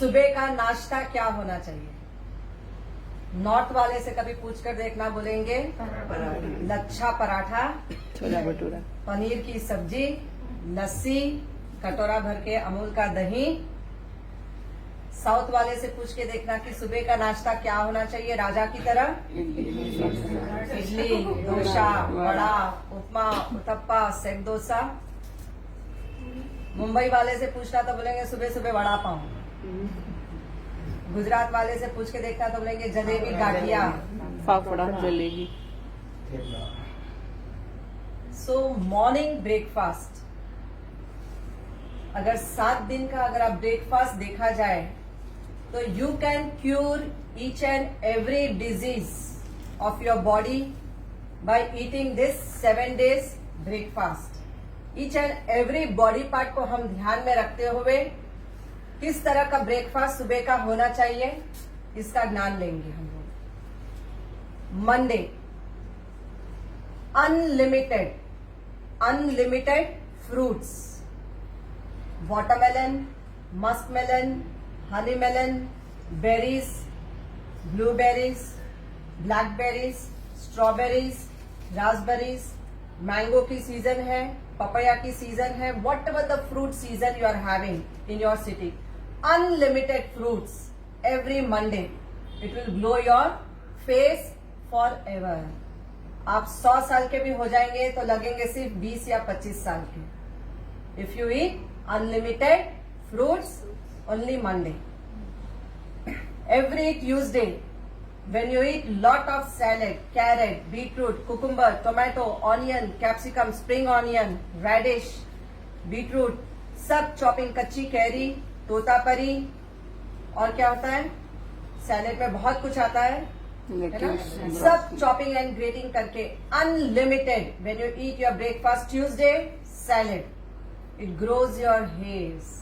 सुबह का नाश्ता क्या होना चाहिए? नॉर्थ वाले से कभी पूछकर देखना, बोलेंगे लच्छा पराठा, छोला भटूरा, पनीर की सब्जी, लस्सी, कटोरा भर के अमूल का दही। साउथ वाले से पूछ के देखना कि सुबह का नाश्ता क्या होना चाहिए राजा की तरह? इडली, डोसा, वड़ा, उपमा, उत्तप्पा, सेक डोसा। मुंबई वाले से पूछना तो बोलेंगे सुबह सुबह वड़ा पाव। गुजरात वाले से पूछ के देखना तो बोलेंगे जलेबी, गाठिया, फाफड़ा, जलेबी। सो मॉर्निंग ब्रेकफास्ट, अगर 7 दिन का अगर आप ब्रेकफास्ट देखा जाए तो you can cure each and every disease of your body by eating this 7 days breakfast. Each and every body part को हम ध्यान में रखते हुए किस तरह का ब्रेकफास्ट सुबह का होना चाहिए इसका ज्ञान लेंगे हम लोग। Monday, unlimited fruits, watermelon, muskmelon, honeymelon, berries, blueberries, blackberries, strawberries, raspberries, mango की सीजन है, पपाया की सीजन है, whatever the fruit season you are having in your city, unlimited fruits every Monday. It will glow your face forever. आप 100 साल के भी हो जाएंगे तो लगेंगे सिर्फ 20 या 25 साल के। If you eat unlimited fruits only Monday. Every Tuesday when you eat lot of salad, carrot, beetroot, cucumber, tomato, onion, capsicum, spring onion, radish, beetroot, सब चॉपिंग, कच्ची कैरी, तोतापरी, और क्या होता है सैलेड में बहुत कुछ आता है ना? सब चॉपिंग एंड ग्रेटिंग करके unlimited. When you eat your breakfast Tuesday salad, it grows your hairs.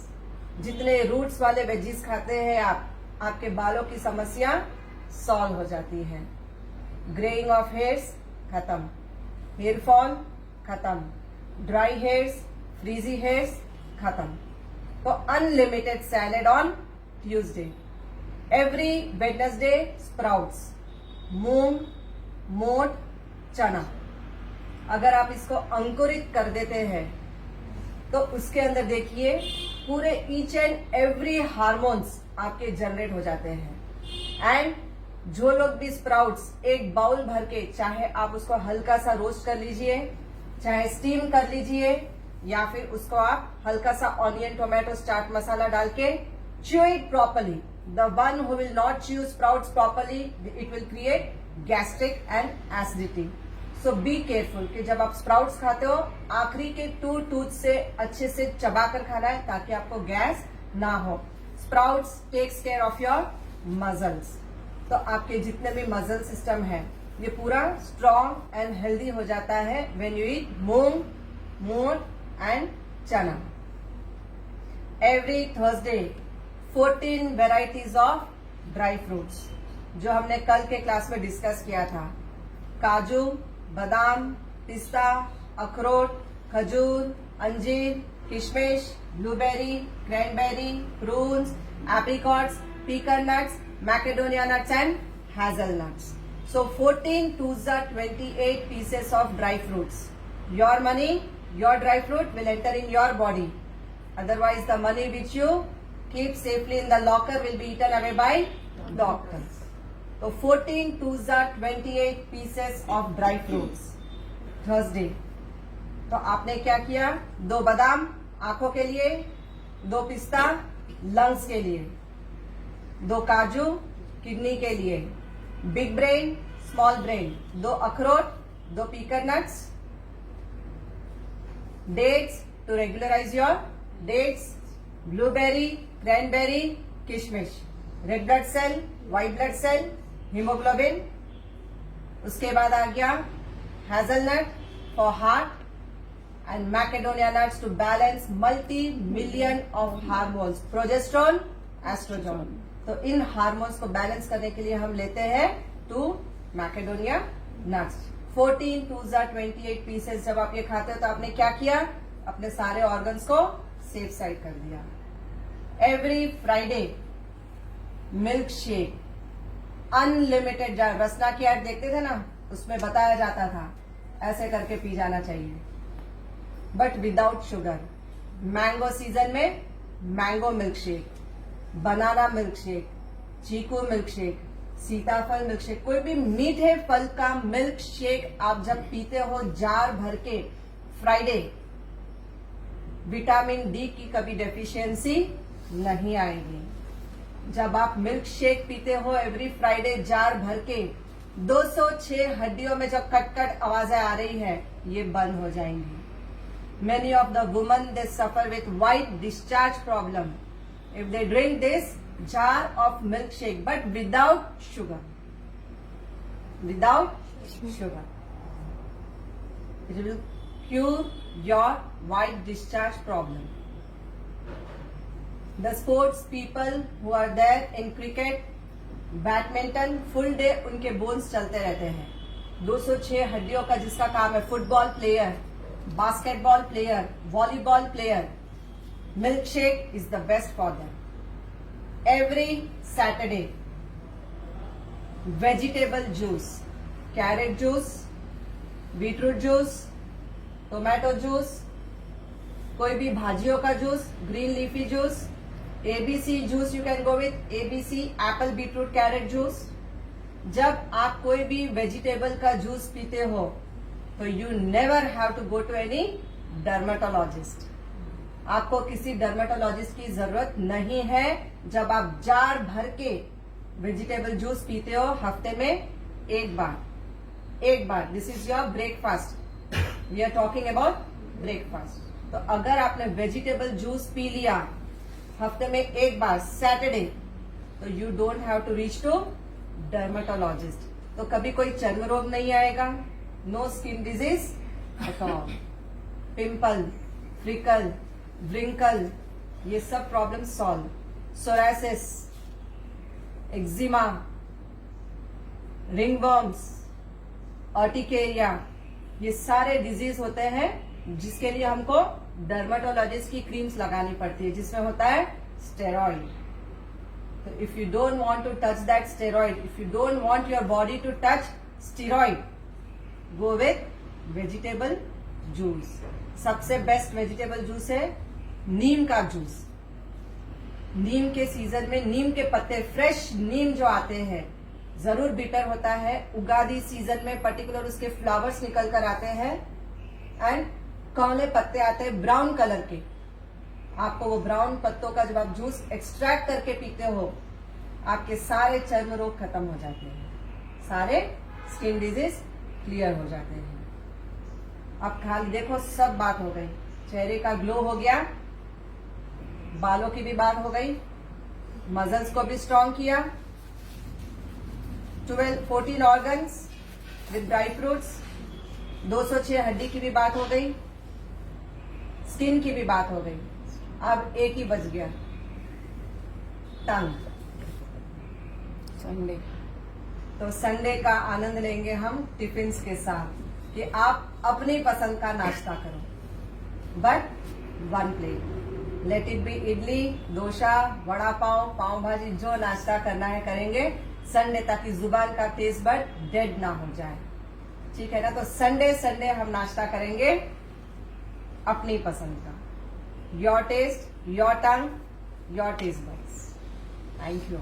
जितने रूट्स वाले वेजीज खाते हैं आप, आपके बालों की समस्या सॉल्व हो जाती है। ग्रेइंग ऑफ हेयर्स खत्म, हेयर फॉल खत्म, ड्राई हेयर्स, फ्रीजी हेयर्स खत्म। तो unlimited salad on Tuesday. Every Wednesday sprouts, moong, moth, chana. अगर आप इसको अंकुरित कर देते हैं तो उसके अंदर देखिए पूरे ईच एंड एवरी हार्मोन्स आपके जनरेट हो जाते हैं। एंड जो लोग भी स्प्राउट्स एक बाउल भर के, चाहे आप उसको हल्का सा रोस्ट कर लीजिए, चाहे स्टीम कर लीजिए, या फिर उसको आप हल्का सा ऑनियन, टोमेटो, चाट मसाला डाल के chew it properly. The one who will not chew sprouts properly, it will create gastric and acidity. So be careful कि जब आप स्प्राउट्स खाते हो आखिरी के 2 टूथ से अच्छे से चबाकर खाना है ताकि आपको गैस ना हो। Sprouts takes care of your muscles. तो आपके जितने भी मसल सिस्टम है ये पूरा स्ट्रॉन्ग एंड हेल्दी हो जाता है व्हेन यू ईट मूंग, मोठ एंड चना। Every Thursday 14 varieties of dry fruits, जो हमने कल के क्लास में डिस्कस किया था। काजू, बादाम, पिस्ता, अखरोट, खजूर, अंजीर, किशमिश, blueberry, cranberry, prunes, apricots, pecan nuts, macadamia nuts and hazelnuts. So 14 twos are 28 pieces of dry fruits. Your money, your dry fruit will enter in your body. Otherwise the money which you keep safely in the locker will be eaten away by doctors. So 14 twos are 28 pieces of dry fruits. Thursday. तो आपने क्या किया? 2 बादाम आंखों के लिए, 2 पिस्ता lungs के लिए, 2 काजू किडनी के लिए, बिग ब्रेन, स्मॉल ब्रेन, 2 अखरोट, 2 pecan nuts, dates to regularize your dates, blueberry, cranberry, किशमिश, red blood cell, white blood cell, hemoglobin. उसके बाद आ गया hazelnut for heart and Macedonia nuts to balance multi million of hormones, progesterone, estrogen. तो इन hormones को balance करने के लिए हम लेते हैं 2 Macedonia nuts. 14 2s are 28 pieces. जब आप ये खाते हो तो आपने क्या किया? अपने सारे ऑर्गन्स को सेफ साइड कर दिया। Every Friday milk shake unlimited jar, Rasna की ऐड देखते थे ना, उसमें बताया जाता था ऐसे करके पी जाना चाहिए, but without sugar. Mango season में mango milk shake, banana milk shake, चीकू मिल्क शेक, सीताफल मिल्क शेक, कोई भी मीठे फल का मिल्क शेक आप जब पीते हो जार भर के फ्राइडे, विटामिन डी की कभी डेफिशिएंसी नहीं आएगी। जब आप मिल्क शेक पीते हो एवरी फ्राइडे जार भर के, 206 हड्डियों में जब कट कट आवाजें आ रही है, ये बंद हो जाएंगी। Many of the women, they suffer with white discharge problem if they drink this jar of milkshake, but without sugar. Without sugar, it will cure your white discharge problem. The sports people who are there in cricket, badminton, full day उनके bones चलते रहते हैं। 206 हड्डियों का जिसका काम है, football player, basketball player, volleyball player, milk shake is the best for them. Every Saturday vegetable juice, carrot juice, beetroot juice, tomato juice, कोई भी भाजियों का juice, green leafy juice, ABC juice you can go with ABC, Apple beetroot carrot juice. जब आप कोई भी vegetable का juice पीते हो तो you never have to go to any dermatologist. आपको किसी डर्मेटोलॉजिस्ट की जरूरत नहीं है। जब आप जार भर के वेजिटेबल जूस पीते हो हफ्ते में एक बार, this is your breakfast. We are talking about breakfast. तो अगर आपने वेजिटेबल जूस पी लिया हफ्ते में एक बार सैटरडे, तो you don't have to reach to dermatologist. तो कभी कोई चर्म रोग नहीं आएगा, no skin disease at all, pimple, freckle, wrinkle, ये सब problem solve. Psoriasis, eczema, ringworms, urticaria, ये सारे डिजीज होते हैं जिसके लिए हमको डर्मेटोलॉजिस्ट की क्रीम्स लगानी पड़ती है, जिसमें होता है स्टेरॉइड। तो if you don't want to touch that steroid, if you don't want your body to touch steroid, go with vegetable juice. सबसे बेस्ट वेजिटेबल जूस है नीम का जूस। नीम के सीजन में नीम के पत्ते, फ्रेश नीम जो आते हैं, जरूर बिटर होता है। उगादी सीजन में पर्टिकुलर उसके फ्लावर्स निकल कर आते हैं एंड काले पत्ते आते हैं ब्राउन कलर के। आपको वो ब्राउन पत्तों का जब आप जूस एक्सट्रैक्ट करके पीते हो, आपके सारे चर्म रोग खत्म हो जाते हैं, सारे स्किन डिजीज क्लियर हो जाते हैं। अब खाली देखो, सब बात हो गई। चेहरे का ग्लो हो गया, बालों की भी बात हो गई, मसल्स को भी स्ट्रांग किया, 14 ऑर्गन्स विद ड्राई फ्रूट्स, 206 हड्डी की भी बात हो गई, स्किन की भी बात हो गई। अब एक ही बच गया, टंग। संडे। तो संडे का आनंद लेंगे हम टिफिन्स के साथ कि आप अपनी पसंद का नाश्ता करो, but 1 plate. Let it be idli, dosa, vada pav, pav bhaji, जो नाश्ता करना है करेंगे संडे, ताकि जुबान का टेस्ट बड डेड ना हो जाए। ठीक है ना? तो संडे हम नाश्ता करेंगे अपनी पसंद का। Your taste, your tongue, your taste buds. Thank you.